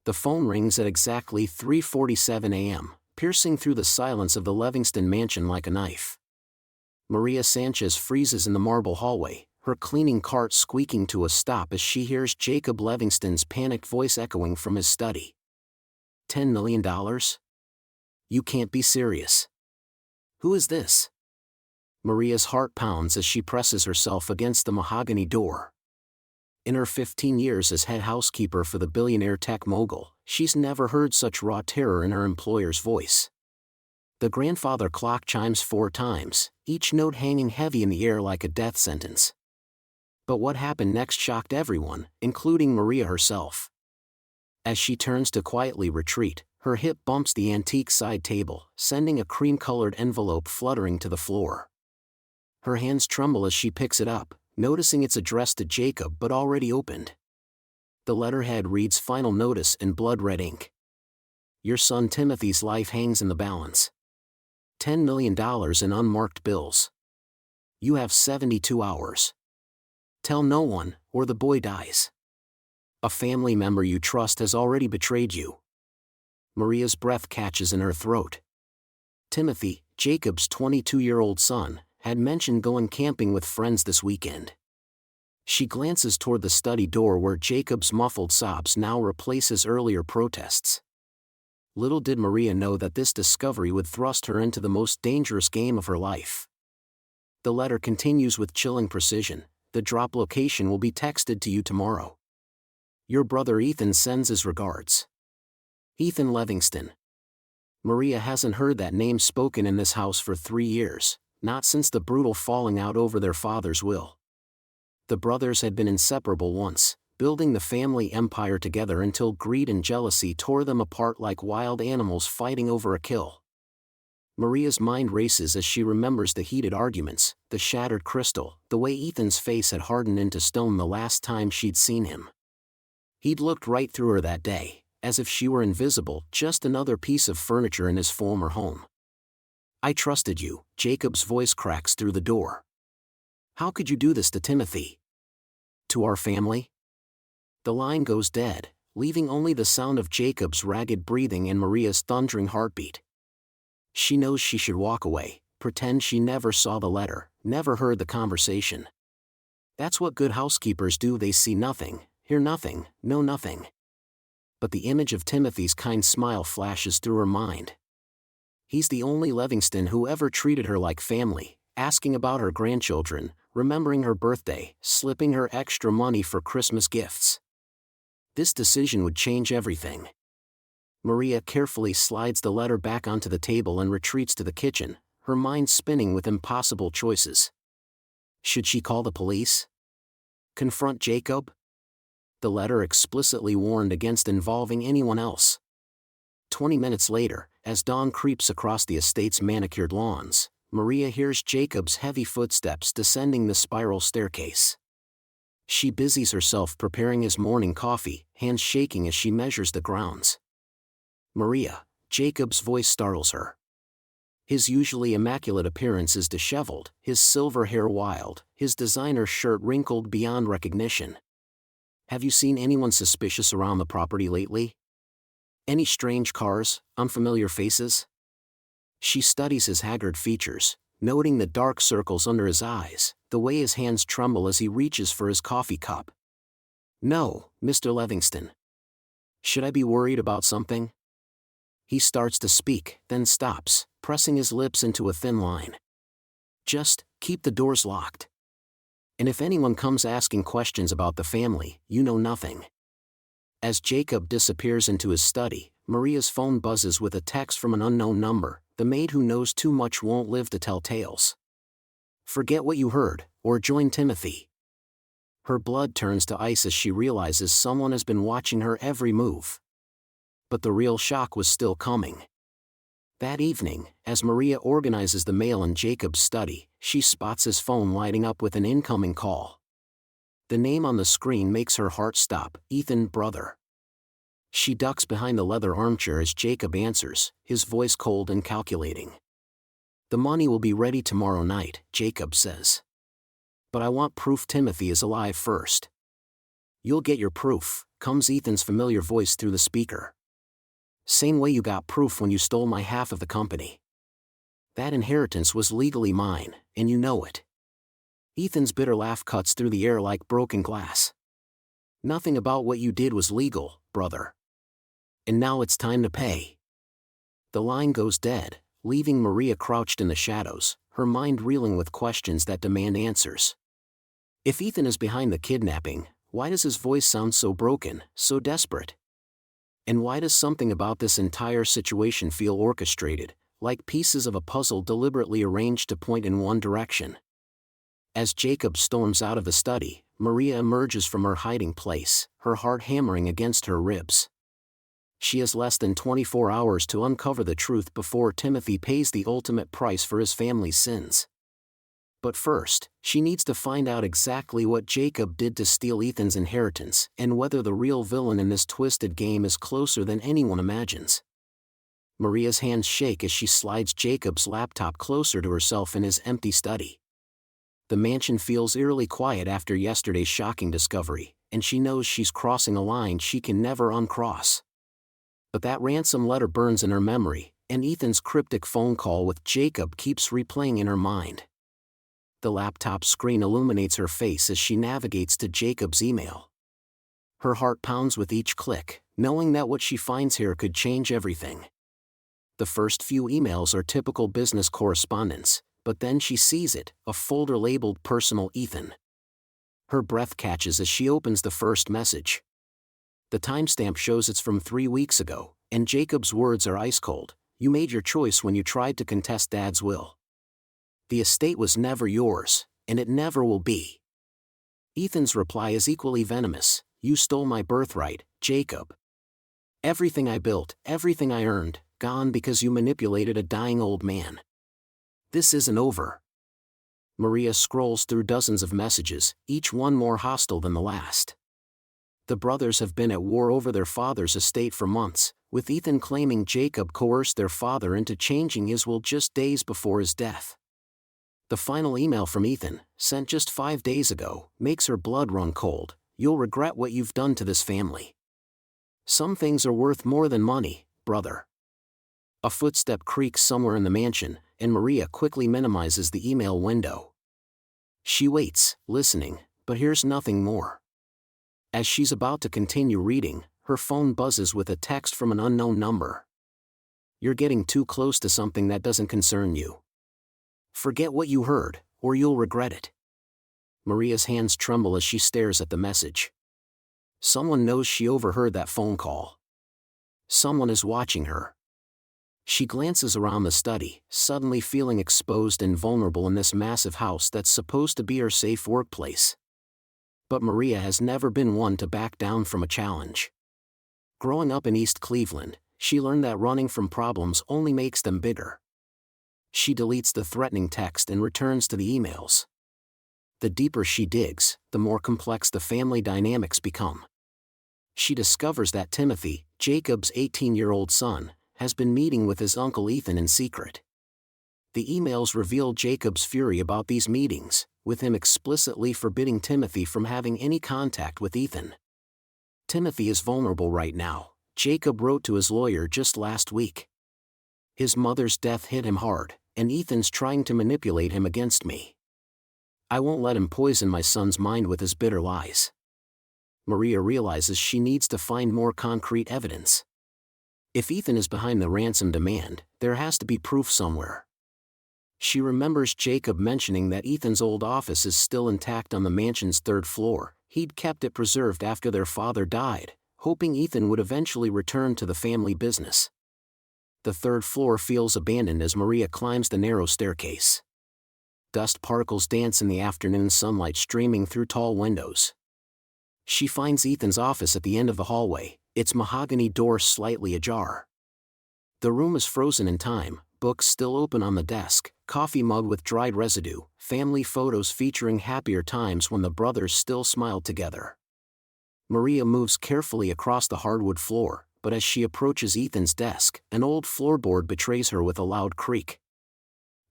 The phone rings at exactly 3:47 a.m., piercing through the silence of the Livingston mansion like a knife. Maria Sanchez freezes in the marble hallway, her cleaning cart squeaking to a stop as she hears Jacob Livingston's panicked voice echoing from his study. $10 million? You can't be serious. Who is this? Maria's heart pounds as she presses herself against the mahogany door. In her 15 years as head housekeeper for the billionaire tech mogul, she's never heard such raw terror in her employer's voice. The grandfather clock chimes 4 times, each note hanging heavy in the air like a death sentence. But what happened next shocked everyone, including Maria herself. As she turns to quietly retreat, her hip bumps the antique side table, sending a cream-colored envelope fluttering to the floor. Her hands tremble as she picks it up, noticing it's addressed to Jacob but already opened. The letterhead reads "Final Notice" in blood-red ink. Your son Timothy's life hangs in the balance. $10 million in unmarked bills. You have 72 hours. Tell no one, or the boy dies. A family member you trust has already betrayed you. Maria's breath catches in her throat. Timothy, Jacob's 22-year-old son, had mentioned going camping with friends this weekend. She glances toward the study door where Jacob's muffled sobs now replace his earlier protests. Little did Maria know that this discovery would thrust her into the most dangerous game of her life. The letter continues with chilling precision. The drop location will be texted to you tomorrow. Your brother Ethan sends his regards. Ethan Livingston. Maria hasn't heard that name spoken in this house for 3 years, not since the brutal falling out over their father's will. The brothers had been inseparable once, building the family empire together until greed and jealousy tore them apart like wild animals fighting over a kill. Maria's mind races as she remembers the heated arguments, the shattered crystal, the way Ethan's face had hardened into stone the last time she'd seen him. He'd looked right through her that day, as if she were invisible, just another piece of furniture in his former home. I trusted you, Jacob's voice cracks through the door. How could you do this to Timothy? To our family? The line goes dead, leaving only the sound of Jacob's ragged breathing and Maria's thundering heartbeat. She knows she should walk away, pretend she never saw the letter, never heard the conversation. That's what good housekeepers do. They see nothing, hear nothing, know nothing. But the image of Timothy's kind smile flashes through her mind. He's the only Livingston who ever treated her like family, asking about her grandchildren, remembering her birthday, slipping her extra money for Christmas gifts. This decision would change everything. Maria carefully slides the letter back onto the table and retreats to the kitchen, her mind spinning with impossible choices. Should she call the police? Confront Jacob? The letter explicitly warned against involving anyone else. 20 minutes later, as dawn creeps across the estate's manicured lawns, Maria hears Jacob's heavy footsteps descending the spiral staircase. She busies herself preparing his morning coffee, hands shaking as she measures the grounds. Maria, Jacob's voice startles her. His usually immaculate appearance is disheveled, his silver hair wild, his designer shirt wrinkled beyond recognition. Have you seen anyone suspicious around the property lately? Any strange cars, unfamiliar faces? She studies his haggard features, noting the dark circles under his eyes, the way his hands tremble as he reaches for his coffee cup. No, Mr. Livingston. Should I be worried about something? He starts to speak, then stops, pressing his lips into a thin line. Just keep the doors locked. And if anyone comes asking questions about the family, you know nothing. As Jacob disappears into his study, Maria's phone buzzes with a text from an unknown number. The maid who knows too much won't live to tell tales. Forget what you heard, or join Timothy. Her blood turns to ice as she realizes someone has been watching her every move. But the real shock was still coming. That evening, as Maria organizes the mail in Jacob's study, she spots his phone lighting up with an incoming call. The name on the screen makes her heart stop, Ethan, brother. She ducks behind the leather armchair as Jacob answers, his voice cold and calculating. The money will be ready tomorrow night, Jacob says. But I want proof Timothy is alive first. "You'll get your proof," comes Ethan's familiar voice through the speaker. "Same way you got proof when you stole my half of the company. That inheritance was legally mine, and you know it." Ethan's bitter laugh cuts through the air like broken glass. "Nothing about what you did was legal, brother. And now it's time to pay." The line goes dead, leaving Maria crouched in the shadows, her mind reeling with questions that demand answers. If Ethan is behind the kidnapping, why does his voice sound so broken, so desperate? And why does something about this entire situation feel orchestrated, like pieces of a puzzle deliberately arranged to point in one direction? As Jacob storms out of the study, Maria emerges from her hiding place, her heart hammering against her ribs. She has less than 24 hours to uncover the truth before Timothy pays the ultimate price for his family's sins. But first, she needs to find out exactly what Jacob did to steal Ethan's inheritance and whether the real villain in this twisted game is closer than anyone imagines. Maria's hands shake as she slides Jacob's laptop closer to herself in his empty study. The mansion feels eerily quiet after yesterday's shocking discovery, and she knows she's crossing a line she can never uncross. But that ransom letter burns in her memory, and Ethan's cryptic phone call with Jacob keeps replaying in her mind. The laptop screen illuminates her face as she navigates to Jacob's email. Her heart pounds with each click, knowing that what she finds here could change everything. The first few emails are typical business correspondence, but then she sees it, a folder labeled Personal Ethan. Her breath catches as she opens the first message. The timestamp shows it's from 3 weeks ago, and Jacob's words are ice cold. "You made your choice when you tried to contest Dad's will. The estate was never yours, and it never will be." Ethan's reply is equally venomous. "You stole my birthright, Jacob. Everything I built, everything I earned, gone because you manipulated a dying old man. This isn't over." Maria scrolls through dozens of messages, each one more hostile than the last. The brothers have been at war over their father's estate for months, with Ethan claiming Jacob coerced their father into changing his will just days before his death. The final email from Ethan, sent just 5 days ago, makes her blood run cold. "You'll regret what you've done to this family. Some things are worth more than money, brother." A footstep creaks somewhere in the mansion, and Maria quickly minimizes the email window. She waits, listening, but hears nothing more. As she's about to continue reading, her phone buzzes with a text from an unknown number. "You're getting too close to something that doesn't concern you. Forget what you heard, or you'll regret it." Maria's hands tremble as she stares at the message. Someone knows she overheard that phone call. Someone is watching her. She glances around the study, suddenly feeling exposed and vulnerable in this massive house that's supposed to be her safe workplace. But Maria has never been one to back down from a challenge. Growing up in East Cleveland, she learned that running from problems only makes them bigger. She deletes the threatening text and returns to the emails. The deeper she digs, the more complex the family dynamics become. She discovers that Timothy, Jacob's 18-year-old son, has been meeting with his uncle Ethan in secret. The emails reveal Jacob's fury about these meetings, with him explicitly forbidding Timothy from having any contact with Ethan. "Timothy is vulnerable right now," Jacob wrote to his lawyer just last week. "His mother's death hit him hard, and Ethan's trying to manipulate him against me. I won't let him poison my son's mind with his bitter lies." Maria realizes she needs to find more concrete evidence. If Ethan is behind the ransom demand, there has to be proof somewhere. She remembers Jacob mentioning that Ethan's old office is still intact on the mansion's 3rd floor. He'd kept it preserved after their father died, hoping Ethan would eventually return to the family business. The 3rd floor feels abandoned as Maria climbs the narrow staircase. Dust particles dance in the afternoon sunlight streaming through tall windows. She finds Ethan's office at the end of the hallway, its mahogany door slightly ajar. The room is frozen in time, books still open on the desk, coffee mug with dried residue, family photos featuring happier times when the brothers still smiled together. Maria moves carefully across the hardwood floor, but as she approaches Ethan's desk, an old floorboard betrays her with a loud creak.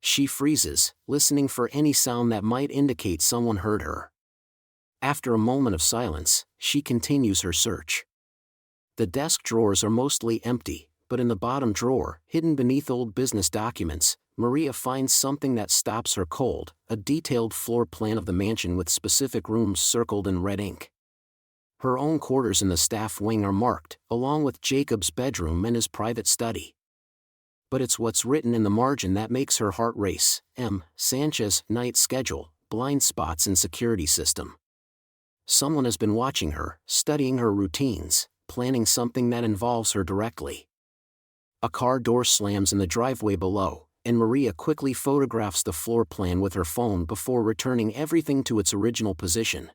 She freezes, listening for any sound that might indicate someone heard her. After a moment of silence, she continues her search. The desk drawers are mostly empty, but in the bottom drawer, hidden beneath old business documents, Maria finds something that stops her cold, a detailed floor plan of the mansion with specific rooms circled in red ink. Her own quarters in the staff wing are marked, along with Jacob's bedroom and his private study. But it's what's written in the margin that makes her heart race. M. Sanchez, night schedule, blind spots in security system. Someone has been watching her, studying her routines, planning something that involves her directly. A car door slams in the driveway below, and Maria quickly photographs the floor plan with her phone before returning everything to its original position.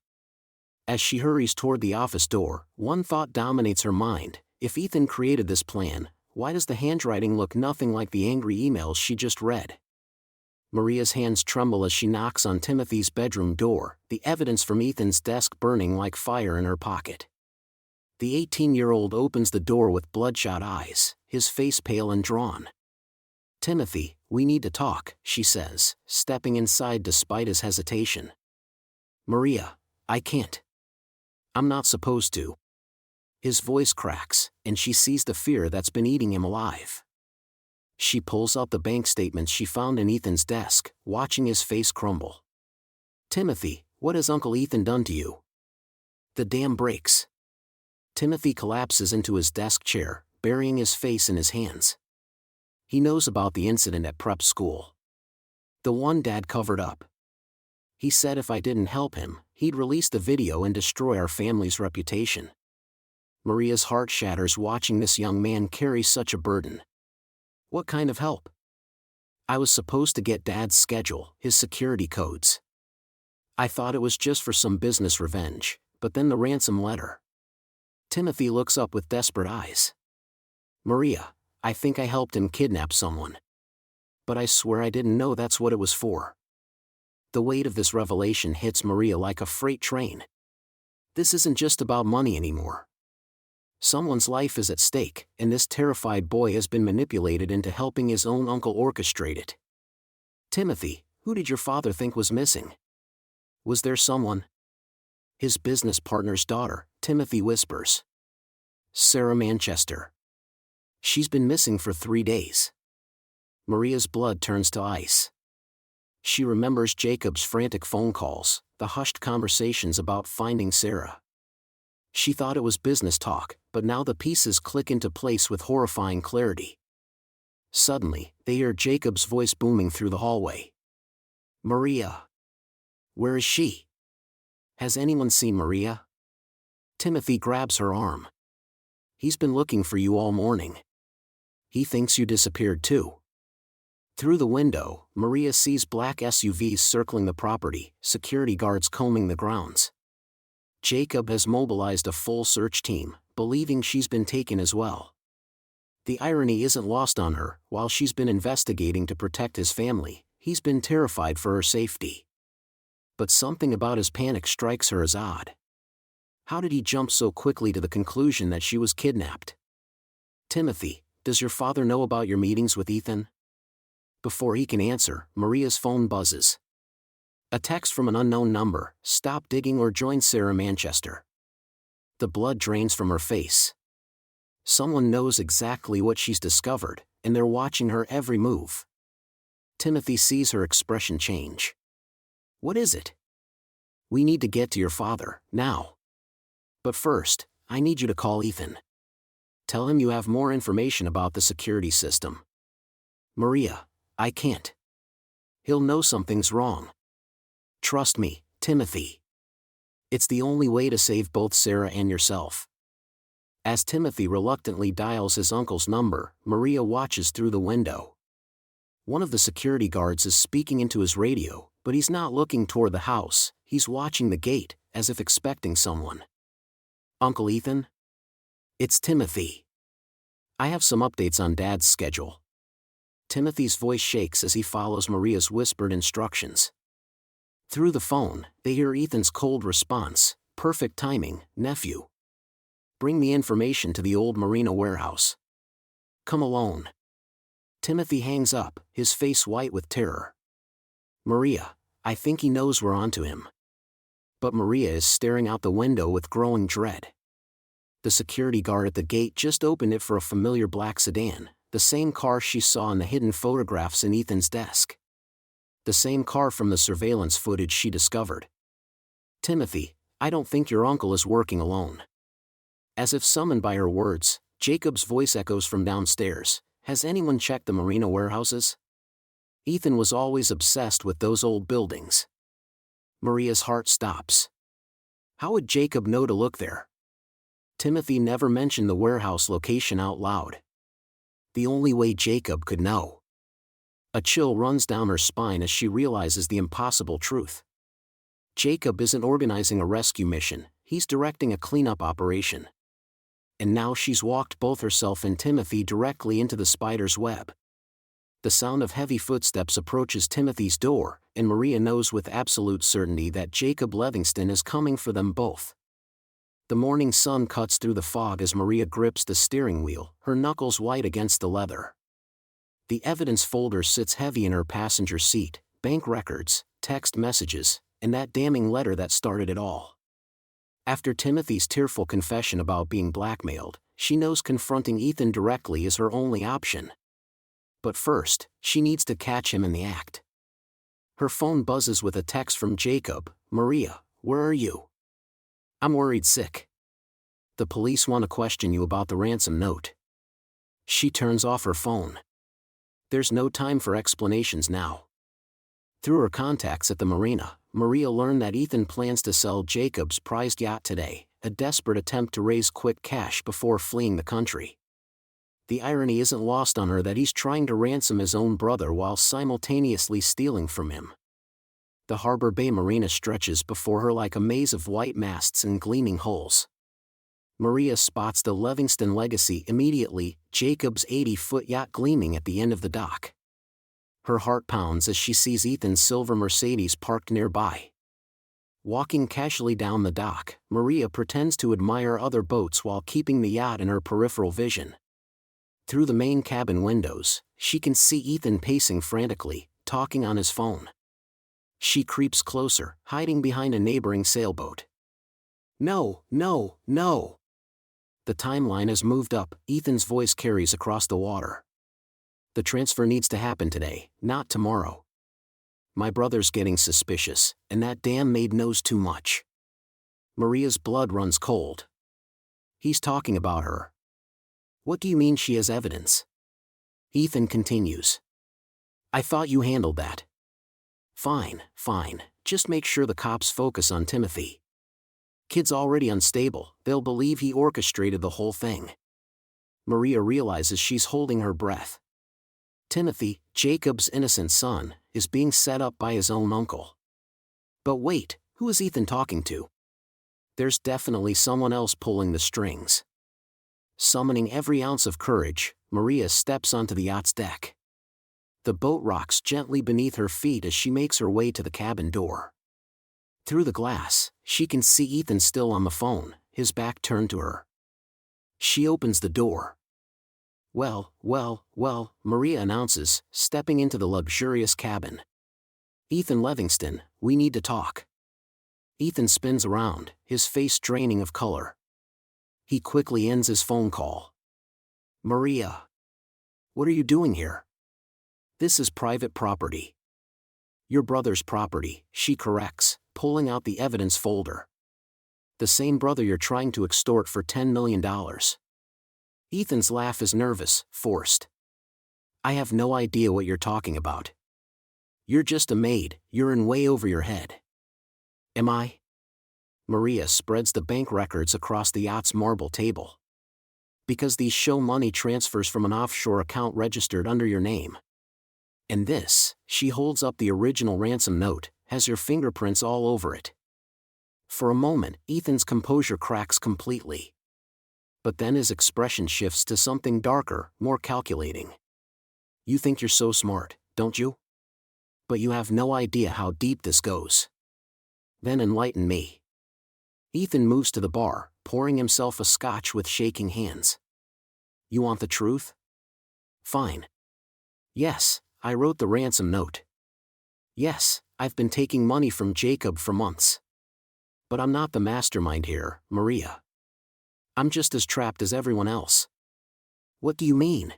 As she hurries toward the office door, one thought dominates her mind: if Ethan created this plan, why does the handwriting look nothing like the angry emails she just read? Maria's hands tremble as she knocks on Timothy's bedroom door, the evidence from Ethan's desk burning like fire in her pocket. The 18-year-old opens the door with bloodshot eyes, his face pale and drawn. "Timothy, we need to talk," she says, stepping inside despite his hesitation. "Maria, I can't. I'm not supposed to." His voice cracks, and she sees the fear that's been eating him alive. She pulls out the bank statements she found in Ethan's desk, watching his face crumble. "Timothy, what has Uncle Ethan done to you?" The dam breaks. Timothy collapses into his desk chair, burying his face in his hands. He knows about the incident at prep school. The one Dad covered up. He said if I didn't help him, he'd release the video and destroy our family's reputation. Maria's heart shatters watching this young man carry such a burden. What kind of help? I was supposed to get Dad's schedule, his security codes. I thought it was just for some business revenge, but then the ransom letter. Timothy looks up with desperate eyes. Maria, I think I helped him kidnap someone. But I swear I didn't know that's what it was for. The weight of this revelation hits Maria like a freight train. This isn't just about money anymore. Someone's life is at stake, and this terrified boy has been manipulated into helping his own uncle orchestrate it. Timothy, who did your father think was missing? Was there someone? His business partner's daughter, Timothy whispers. Sarah Manchester. She's been missing for 3 days. Maria's blood turns to ice. She remembers Jacob's frantic phone calls, the hushed conversations about finding Sarah. She thought it was business talk, but now the pieces click into place with horrifying clarity. Suddenly, they hear Jacob's voice booming through the hallway. Maria. Where is she? Has anyone seen Maria? Timothy grabs her arm. He's been looking for you all morning. He thinks you disappeared too. Through the window, Maria sees black SUVs circling the property, security guards combing the grounds. Jacob has mobilized a full search team, believing she's been taken as well. The irony isn't lost on her: while she's been investigating to protect his family, he's been terrified for her safety. But something about his panic strikes her as odd. How did he jump so quickly to the conclusion that she was kidnapped? Timothy, does your father know about your meetings with Ethan? Before he can answer, Maria's phone buzzes. A text from an unknown number: stop digging or join Sarah Manchester. The blood drains from her face. Someone knows exactly what she's discovered, and they're watching her every move. Timothy sees her expression change. What is it? We need to get to your father, now. But first, I need you to call Ethan. Tell him you have more information about the security system. Maria, I can't. He'll know something's wrong. Trust me, Timothy. It's the only way to save both Sarah and yourself. As Timothy reluctantly dials his uncle's number, Maria watches through the window. One of the security guards is speaking into his radio, but he's not looking toward the house, he's watching the gate, as if expecting someone. Uncle Ethan? It's Timothy. I have some updates on Dad's schedule. Timothy's voice shakes as he follows Maria's whispered instructions. Through the phone, they hear Ethan's cold response: perfect timing, nephew. Bring the information to the old Marina warehouse. Come alone. Timothy hangs up, his face white with terror. Maria, I think he knows we're onto him. but Maria is staring out the window with growing dread. The security guard at the gate just opened it for a familiar black sedan, the same car she saw in the hidden photographs in Ethan's desk. The same car from the surveillance footage she discovered. "Timothy, I don't think your uncle is working alone." As if summoned by her words, Jacob's voice echoes from downstairs. "Has anyone checked the marina warehouses?" Ethan was always obsessed with those old buildings. Maria's heart stops. How would Jacob know to look there? Timothy never mentioned the warehouse location out loud. The only way Jacob could know. A chill runs down her spine as she realizes the impossible truth. Jacob isn't organizing a rescue mission, he's directing a cleanup operation. And now she's walked both herself and Timothy directly into the spider's web. The sound of heavy footsteps approaches Timothy's door, and Maria knows with absolute certainty that Jacob Livingston is coming for them both. The morning sun cuts through the fog as Maria grips the steering wheel, her knuckles white against the leather. The evidence folder sits heavy in her passenger seat, bank records, text messages, and that damning letter that started it all. After Timothy's tearful confession about being blackmailed, she knows confronting Ethan directly is her only option. But first, she needs to catch him in the act. Her phone buzzes with a text from Jacob. "Maria, where are you? I'm worried sick. The police want to question you about the ransom note." She turns off her phone. There's no time for explanations now. Through her contacts at the marina, Maria learned that Ethan plans to sell Jacob's prized yacht today, a desperate attempt to raise quick cash before fleeing the country. The irony isn't lost on her that he's trying to ransom his own brother while simultaneously stealing from him. The Harbor Bay Marina stretches before her like a maze of white masts and gleaming hulls. Maria spots the Livingston Legacy immediately, Jacob's 80-foot yacht gleaming at the end of the dock. Her heart pounds as she sees Ethan's silver Mercedes parked nearby. Walking casually down the dock, Maria pretends to admire other boats while keeping the yacht in her peripheral vision. Through the main cabin windows, she can see Ethan pacing frantically, talking on his phone. She creeps closer, hiding behind a neighboring sailboat. "No, no, no!" The timeline has moved up, Ethan's voice carries across the water. "The transfer needs to happen today, not tomorrow. My brother's getting suspicious, and that damn Maid knows too much." Maria's blood runs cold. He's talking about her. "What do you mean she has evidence?" Ethan continues. "I thought you handled that." Fine, just make sure the cops focus on Timothy. Kid's already unstable, they'll believe he orchestrated the whole thing." Maria realizes she's holding her breath. Timothy, Jacob's innocent son, is being set up by his own uncle. But wait, who is Ethan talking to? There's definitely someone else pulling the strings. Summoning every ounce of courage, Maria steps onto the yacht's deck. The boat rocks gently beneath her feet as she makes her way to the cabin door. Through the glass, she can see Ethan still on the phone, his back turned to her. She opens the door. Well, Maria announces, stepping into the luxurious cabin. "Ethan Livingston, we need to talk." Ethan spins around, his face draining of color. He quickly ends his phone call. "Maria. What are you doing here? This is private property." "Your brother's property," she corrects, pulling out the evidence folder. "The same brother you're trying to extort for $10 million. Ethan's laugh is nervous, forced. "I have no idea what you're talking about. You're just a maid, you're in way over your head." "Am I?" Maria spreads the bank records across the yacht's marble table. "Because these show money transfers from an offshore account registered under your name. And this," she holds up the original ransom note, "has your fingerprints all over it." For a moment, Ethan's composure cracks completely. But then his expression shifts to something darker, more calculating. "You think you're so smart, don't you? But you have no idea how deep this goes. Then enlighten me." Ethan moves to the bar, pouring himself a scotch with shaking hands. "You want the truth? Fine. Yes, I wrote the ransom note. Yes, I've been taking money from Jacob for months. But I'm not the mastermind here, Maria. I'm just as trapped as everyone else. What do you mean?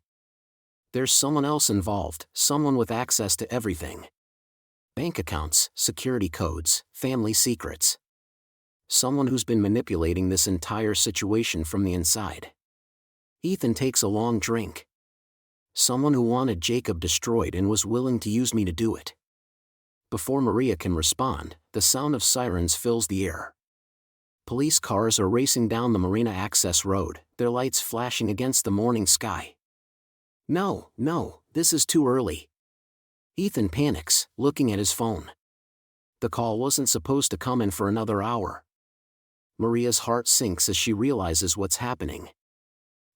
There's someone else involved, someone with access to everything. Bank accounts, security codes, family secrets. Someone who's been manipulating this entire situation from the inside. Ethan takes a long drink. Someone who wanted Jacob destroyed and was willing to use me to do it. Before Maria can respond, the sound of sirens fills the air. Police cars are racing down the Marina Access Road, their lights flashing against the morning sky. No, this is too early. Ethan panics, looking at his phone. The call wasn't supposed to come in for another hour. Maria's heart sinks as she realizes what's happening.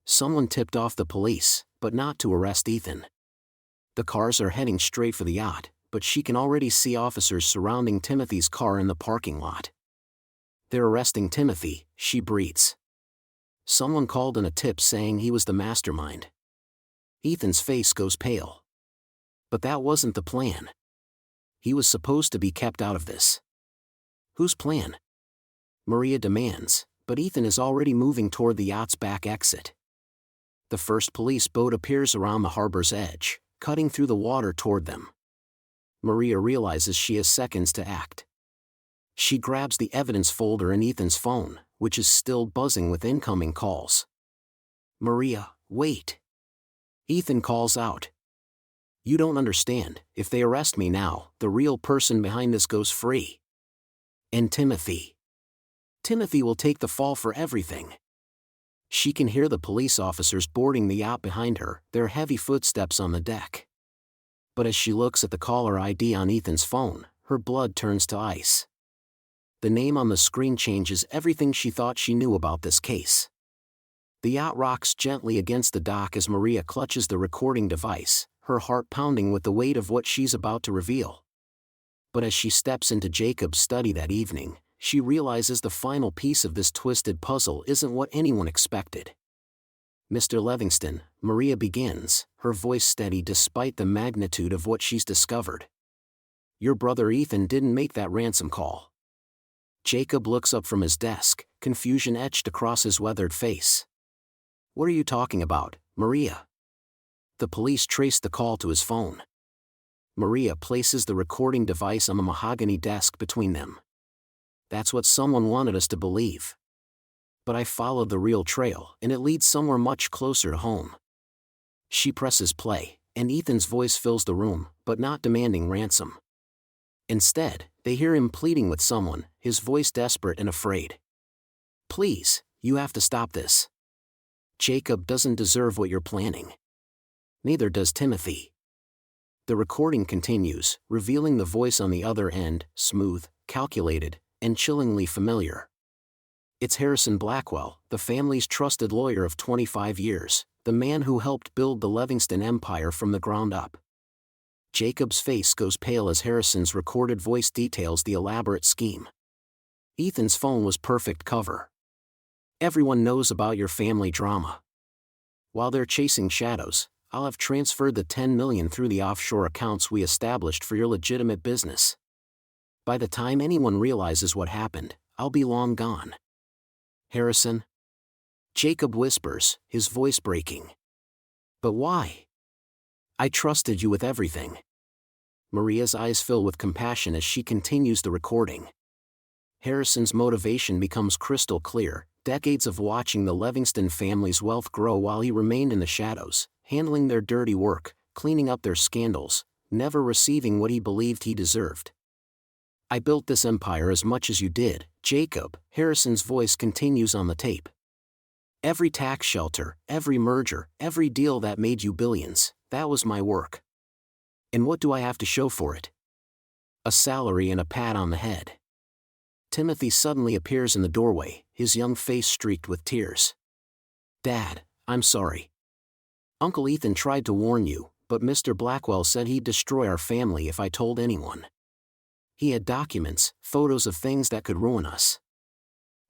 Someone tipped off the police, but not to arrest Ethan. The cars are heading straight for the yacht, but she can already see officers surrounding Timothy's car in the parking lot. They're arresting Timothy, she breathes. Someone called in a tip saying he was the mastermind. Ethan's face goes pale. But that wasn't the plan. He was supposed to be kept out of this. Whose plan? Maria demands, but Ethan is already moving toward the yacht's back exit. The first police boat appears around the harbor's edge, cutting through the water toward them. Maria realizes she has seconds to act. She grabs the evidence folder in Ethan's phone, which is still buzzing with incoming calls. Maria, wait. Ethan calls out. You don't understand, if they arrest me now, the real person behind this goes free. And Timothy. Timothy will take the fall for everything. She can hear the police officers boarding the yacht behind her, their heavy footsteps on the deck. But as she looks at the caller ID on Ethan's phone, her blood turns to ice. The name on the screen changes everything she thought she knew about this case. The yacht rocks gently against the dock as Maria clutches the recording device, her heart pounding with the weight of what she's about to reveal. But as she steps into Jacob's study that evening, she realizes the final piece of this twisted puzzle isn't what anyone expected. Mr. Livingston, Maria begins, her voice steady despite the magnitude of what she's discovered. Your brother Ethan didn't make that ransom call. Jacob looks up from his desk, confusion etched across his weathered face. What are you talking about, Maria? The police traced the call to his phone. Maria places the recording device on the mahogany desk between them. That's what someone wanted us to believe. But I followed the real trail, and it leads somewhere much closer to home. She presses play, and Ethan's voice fills the room, but not demanding ransom. Instead, they hear him pleading with someone, his voice desperate and afraid. Please, you have to stop this. Jacob doesn't deserve what you're planning. Neither does Timothy. The recording continues, revealing the voice on the other end, smooth, calculated, and chillingly familiar. It's Harrison Blackwell, the family's trusted lawyer of 25 years, the man who helped build the Livingston Empire from the ground up. Jacob's face goes pale as Harrison's recorded voice details the elaborate scheme. Ethan's phone was perfect cover. Everyone knows about your family drama. While they're chasing shadows, I'll have transferred the $10 million through the offshore accounts we established for your legitimate business. By the time anyone realizes what happened, I'll be long gone. Harrison? Jacob whispers, his voice breaking. But why? I trusted you with everything. Maria's eyes fill with compassion as she continues the recording. Harrison's motivation becomes crystal clear, decades of watching the Livingston family's wealth grow while he remained in the shadows, handling their dirty work, cleaning up their scandals, never receiving what he believed he deserved. I built this empire as much as you did, Jacob, Harrison's voice continues on the tape. Every tax shelter, every merger, every deal that made you billions, that was my work. And what do I have to show for it? A salary and a pat on the head. Timothy suddenly appears in the doorway, his young face streaked with tears. Dad, I'm sorry. Uncle Ethan tried to warn you, but Mr. Blackwell said he'd destroy our family if I told anyone. He had documents, photos of things that could ruin us.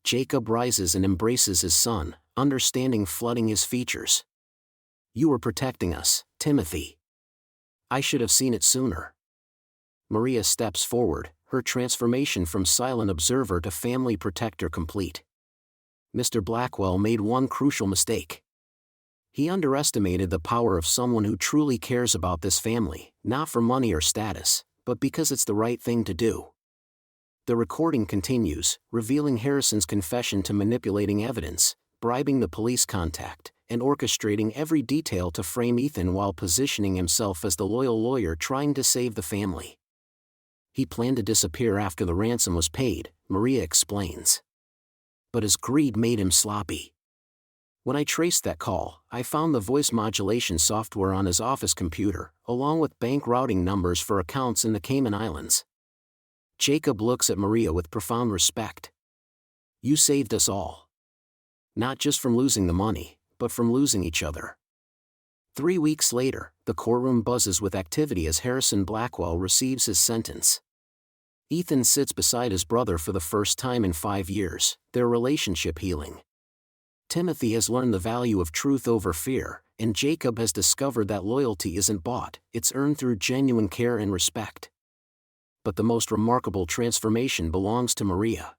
Jacob rises and embraces his son, understanding flooding his features. You were protecting us, Timothy. I should have seen it sooner. Maria steps forward, her transformation from silent observer to family protector complete. Mr. Blackwell made one crucial mistake. He underestimated the power of someone who truly cares about this family, not for money or status, but because it's the right thing to do. The recording continues, revealing Harrison's confession to manipulating evidence, bribing the police contact, and orchestrating every detail to frame Ethan while positioning himself as the loyal lawyer trying to save the family. He planned to disappear after the ransom was paid, Maria explains. But his greed made him sloppy. When I traced that call, I found the voice modulation software on his office computer, along with bank routing numbers for accounts in the Cayman Islands. Jacob looks at Maria with profound respect. You saved us all. Not just from losing the money, but from losing each other. 3 weeks later, the courtroom buzzes with activity as Harrison Blackwell receives his sentence. Ethan sits beside his brother for the first time in 5 years, their relationship healing. Timothy has learned the value of truth over fear, and Jacob has discovered that loyalty isn't bought, it's earned through genuine care and respect. But the most remarkable transformation belongs to Maria.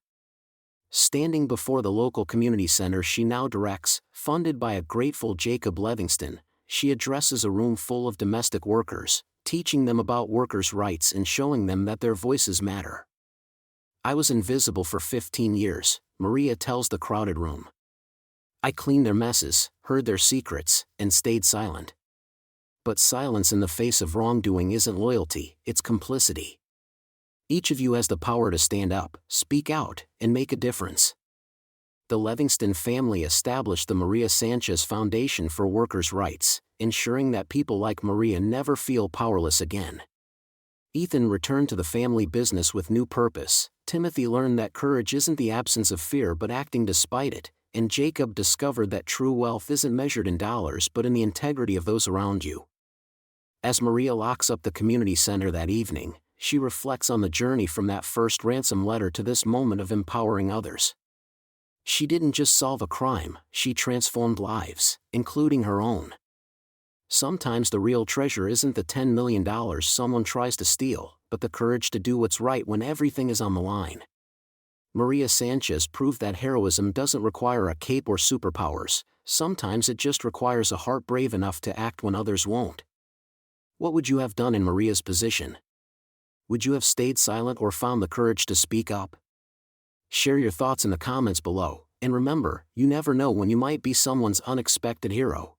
Standing before the local community center she now directs, funded by a grateful Jacob Livingston, she addresses a room full of domestic workers, teaching them about workers' rights and showing them that their voices matter. I was invisible for 15 years, Maria tells the crowded room. I cleaned their messes, heard their secrets, and stayed silent. But silence in the face of wrongdoing isn't loyalty, it's complicity. Each of you has the power to stand up, speak out, and make a difference. The Livingston family established the Maria Sanchez Foundation for Workers' Rights, ensuring that people like Maria never feel powerless again. Ethan returned to the family business with new purpose, Timothy learned that courage isn't the absence of fear but acting despite it, and Jacob discovered that true wealth isn't measured in dollars but in the integrity of those around you. As Maria locks up the community center that evening, she reflects on the journey from that first ransom letter to this moment of empowering others. She didn't just solve a crime, she transformed lives, including her own. Sometimes the real treasure isn't the $10 million someone tries to steal, but the courage to do what's right when everything is on the line. Maria Sanchez proved that heroism doesn't require a cape or superpowers, sometimes it just requires a heart brave enough to act when others won't. What would you have done in Maria's position? Would you have stayed silent or found the courage to speak up? Share your thoughts in the comments below, and remember, you never know when you might be someone's unexpected hero.